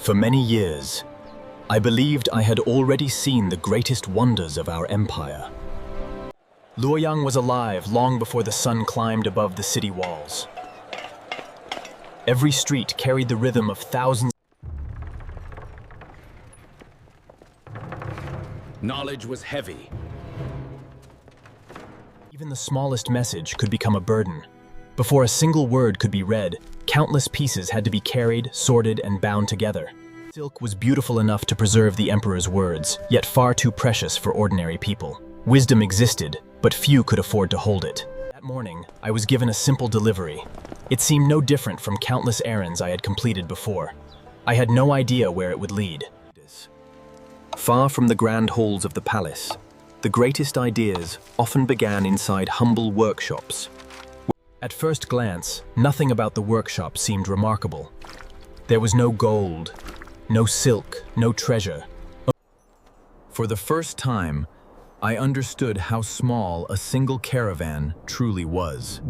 For many years, I believed I had already seen the greatest wonders of our empire. Luoyang was alive long before the sun climbed above the city walls. Every street carried the rhythm of thousands. Knowledge was heavy. Even the smallest message could become a burden. Before a single word could be read, countless pieces had to be carried, sorted, and bound together. Silk was beautiful enough to preserve the emperor's words, yet far too precious for ordinary people. Wisdom existed, but few could afford to hold it. That morning, I was given a simple delivery. It seemed no different from countless errands I had completed before. I had no idea where it would lead. Far from the grand halls of the palace, the greatest ideas often began inside humble workshops. At first glance, nothing about the workshop seemed remarkable. There was no gold, no silk, no treasure. For the first time, I understood how small a single caravan truly was.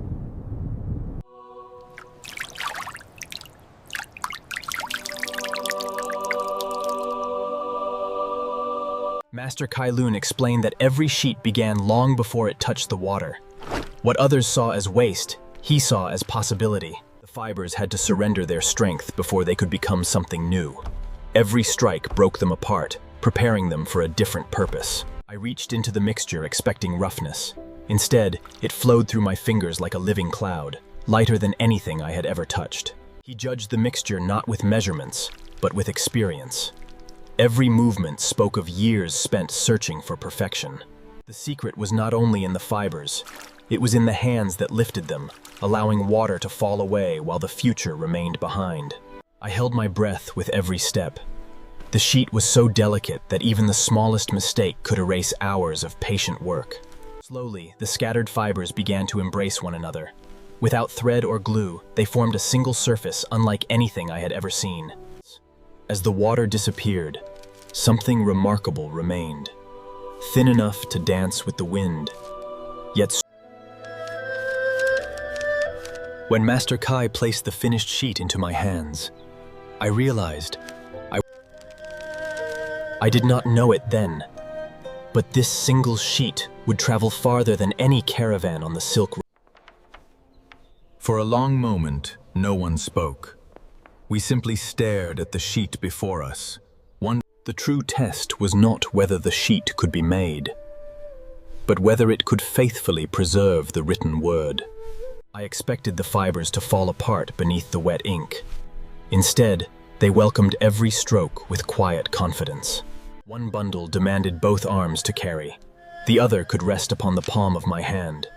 Master Cai Lun explained that every sheet began long before it touched the water. What others saw as waste, he saw as possibility. The fibers had to surrender their strength before they could become something new. Every strike broke them apart, preparing them for a different purpose. I reached into the mixture expecting roughness. Instead, it flowed through my fingers like a living cloud, lighter than anything I had ever touched. He judged the mixture not with measurements, but with experience. Every movement spoke of years spent searching for perfection. The secret was not only in the fibers, it was in the hands that lifted them, allowing water to fall away while the future remained behind. I held my breath with every step. The sheet was so delicate that even the smallest mistake could erase hours of patient work. Slowly, the scattered fibers began to embrace one another. Without thread or glue, they formed a single surface unlike anything I had ever seen. As the water disappeared, something remarkable remained. Thin enough to dance with the wind, yet when Master Cai placed the finished sheet into my hands, I realized I did not know it then, but this single sheet would travel farther than any caravan on the Silk Road. For a long moment, no one spoke. We simply stared at the sheet before us. The true test was not whether the sheet could be made, but whether it could faithfully preserve the written word. I expected the fibers to fall apart beneath the wet ink. Instead, they welcomed every stroke with quiet confidence. One bundle demanded both arms to carry. The other could rest upon the palm of my hand.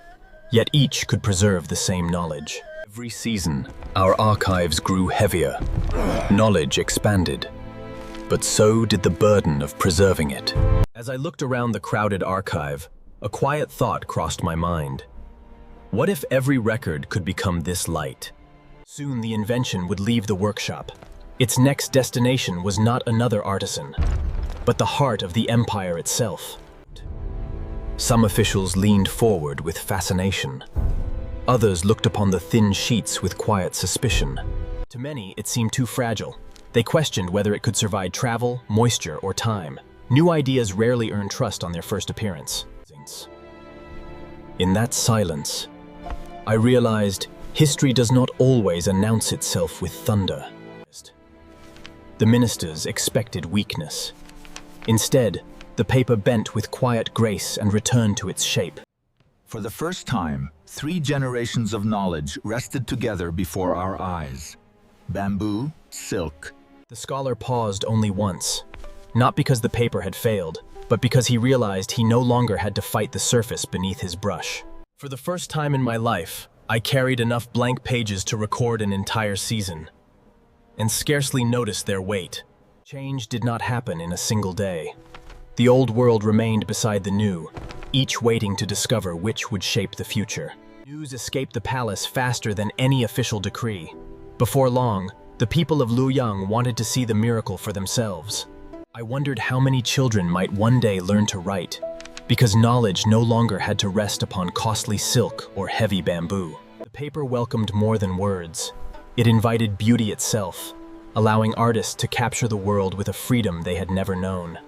Yet each could preserve the same knowledge. Every season, our archives grew heavier. Knowledge expanded. But so did the burden of preserving it. As I looked around the crowded archive, a quiet thought crossed my mind. What if every record could become this light? Soon the invention would leave the workshop. Its next destination was not another artisan, but the heart of the empire itself. Some officials leaned forward with fascination. Others looked upon the thin sheets with quiet suspicion. To many, it seemed too fragile. They questioned whether it could survive travel, moisture, or time. New ideas rarely earn trust on their first appearance. In that silence, I realized history does not always announce itself with thunder. The ministers expected weakness. Instead, the paper bent with quiet grace and returned to its shape. For the first time, 3 generations of knowledge rested together before our eyes. Bamboo, silk. The scholar paused only once, not because the paper had failed, but because he realized he no longer had to fight the surface beneath his brush. For the first time in my life, I carried enough blank pages to record an entire season, and scarcely noticed their weight. Change did not happen in a single day. The old world remained beside the new, each waiting to discover which would shape the future. News escaped the palace faster than any official decree. Before long, the people of Luoyang wanted to see the miracle for themselves. I wondered how many children might one day learn to write, because knowledge no longer had to rest upon costly silk or heavy bamboo. The paper welcomed more than words. It invited beauty itself, allowing artists to capture the world with a freedom they had never known.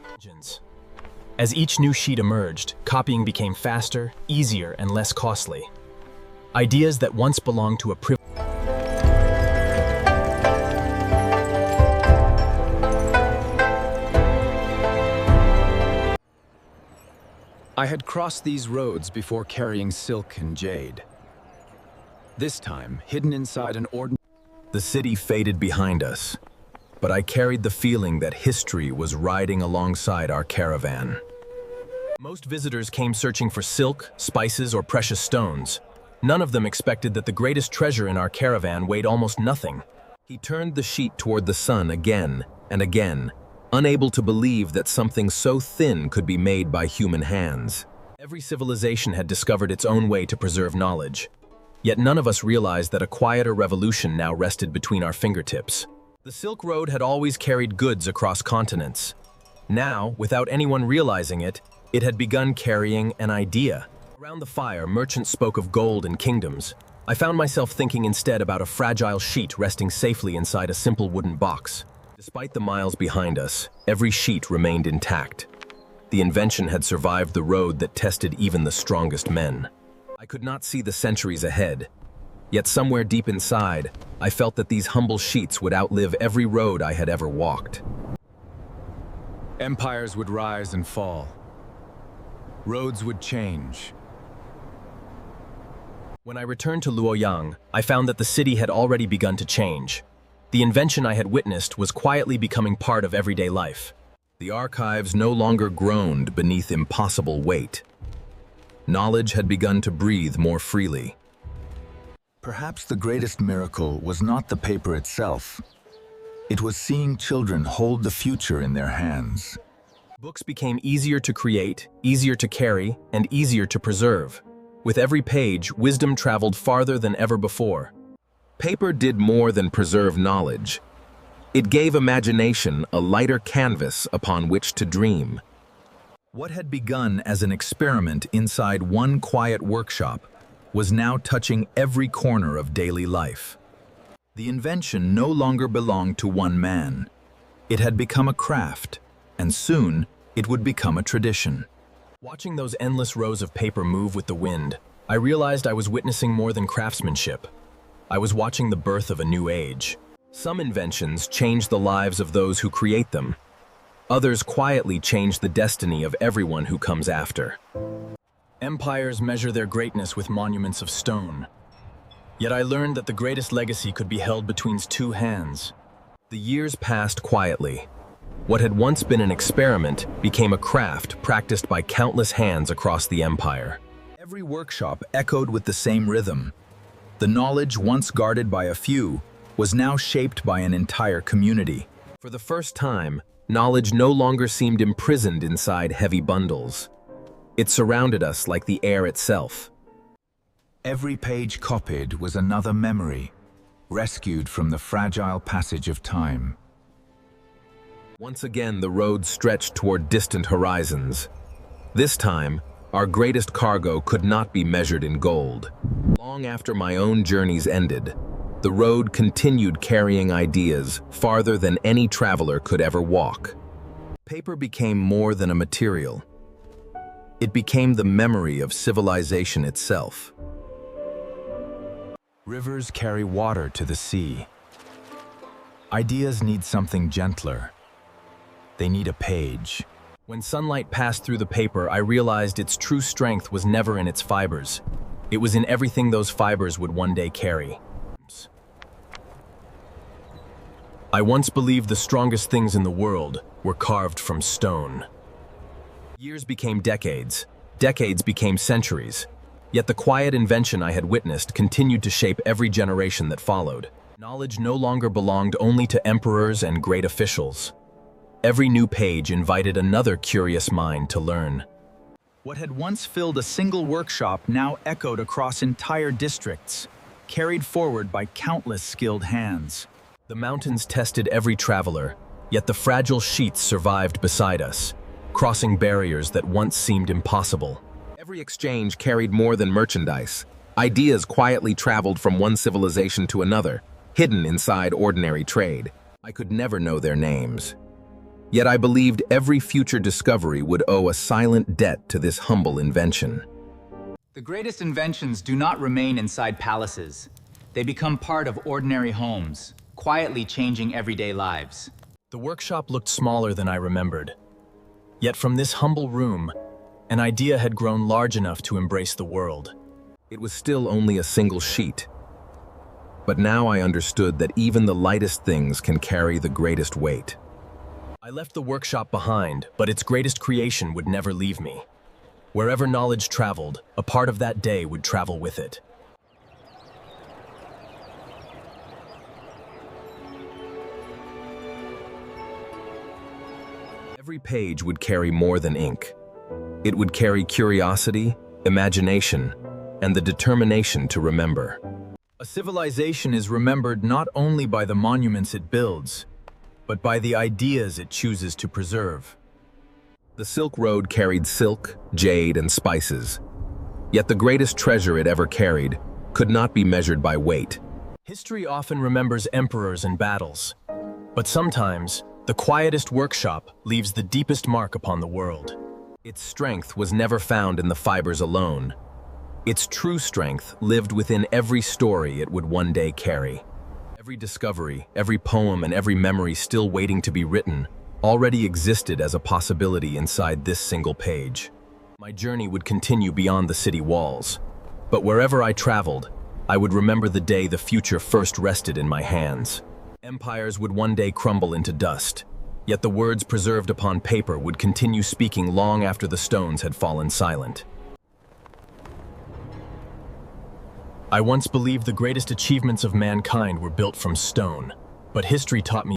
As each new sheet emerged, copying became faster, easier, and less costly. Ideas that once belonged to a privileged I had crossed these roads before carrying silk and jade. This time, hidden inside an ordinary... The city faded behind us, but I carried the feeling that history was riding alongside our caravan. Most visitors came searching for silk, spices, or precious stones. None of them expected that the greatest treasure in our caravan weighed almost nothing. He turned the sheet toward the sun again and again, unable to believe that something so thin could be made by human hands. Every civilization had discovered its own way to preserve knowledge. Yet none of us realized that a quieter revolution now rested between our fingertips. The Silk Road had always carried goods across continents. Now, without anyone realizing it, it had begun carrying an idea. Around the fire, merchants spoke of gold and kingdoms. I found myself thinking instead about a fragile sheet resting safely inside a simple wooden box. Despite the miles behind us, every sheet remained intact. The invention had survived the road that tested even the strongest men. I could not see the centuries ahead, yet somewhere deep inside, I felt that these humble sheets would outlive every road I had ever walked. Empires would rise and fall. Roads would change. When I returned to Luoyang, I found that the city had already begun to change. The invention I had witnessed was quietly becoming part of everyday life. The archives no longer groaned beneath impossible weight. Knowledge had begun to breathe more freely. Perhaps the greatest miracle was not the paper itself. It was seeing children hold the future in their hands. Books became easier to create, easier to carry, and easier to preserve. With every page, wisdom traveled farther than ever before. Paper did more than preserve knowledge. It gave imagination a lighter canvas upon which to dream. What had begun as an experiment inside one quiet workshop was now touching every corner of daily life. The invention no longer belonged to one man. It had become a craft, and soon it would become a tradition. Watching those endless rows of paper move with the wind, I realized I was witnessing more than craftsmanship. I was watching the birth of a new age. Some inventions change the lives of those who create them. Others quietly change the destiny of everyone who comes after. Empires measure their greatness with monuments of stone. Yet I learned that the greatest legacy could be held between two hands. The years passed quietly. What had once been an experiment became a craft practiced by countless hands across the empire. Every workshop echoed with the same rhythm. The knowledge once guarded by a few was now shaped by an entire community. For the first time, knowledge no longer seemed imprisoned inside heavy bundles. It surrounded us like the air itself. Every page copied was another memory, rescued from the fragile passage of time. Once again, the road stretched toward distant horizons. This time, our greatest cargo could not be measured in gold. Long after my own journeys ended, the road continued carrying ideas farther than any traveler could ever walk. Paper became more than a material. It became the memory of civilization itself. Rivers carry water to the sea. Ideas need something gentler. They need a page. When sunlight passed through the paper, I realized its true strength was never in its fibers. It was in everything those fibers would one day carry. I once believed the strongest things in the world were carved from stone. Years became decades. Decades became centuries. Yet the quiet invention I had witnessed continued to shape every generation that followed. Knowledge no longer belonged only to emperors and great officials. Every new page invited another curious mind to learn. What had once filled a single workshop now echoed across entire districts, carried forward by countless skilled hands. The mountains tested every traveler, yet the fragile sheets survived beside us, crossing barriers that once seemed impossible. Every exchange carried more than merchandise. Ideas quietly traveled from one civilization to another, hidden inside ordinary trade. I could never know their names. Yet I believed every future discovery would owe a silent debt to this humble invention. The greatest inventions do not remain inside palaces. They become part of ordinary homes, quietly changing everyday lives. The workshop looked smaller than I remembered. Yet from this humble room, an idea had grown large enough to embrace the world. It was still only a single sheet. But now I understood that even the lightest things can carry the greatest weight. I left the workshop behind, but its greatest creation would never leave me. Wherever knowledge traveled, a part of that day would travel with it. Every page would carry more than ink. It would carry curiosity, imagination, and the determination to remember. A civilization is remembered not only by the monuments it builds, but by the ideas it chooses to preserve. The Silk Road carried silk, jade, and spices. Yet the greatest treasure it ever carried could not be measured by weight. History often remembers emperors and battles, but sometimes the quietest workshop leaves the deepest mark upon the world. Its strength was never found in the fibers alone. Its true strength lived within every story it would one day carry. Every discovery, every poem, and every memory still waiting to be written already existed as a possibility inside this single page. My journey would continue beyond the city walls, but wherever I traveled, I would remember the day the future first rested in my hands. Empires would one day crumble into dust, yet the words preserved upon paper would continue speaking long after the stones had fallen silent. I once believed the greatest achievements of mankind were built from stone, but history taught me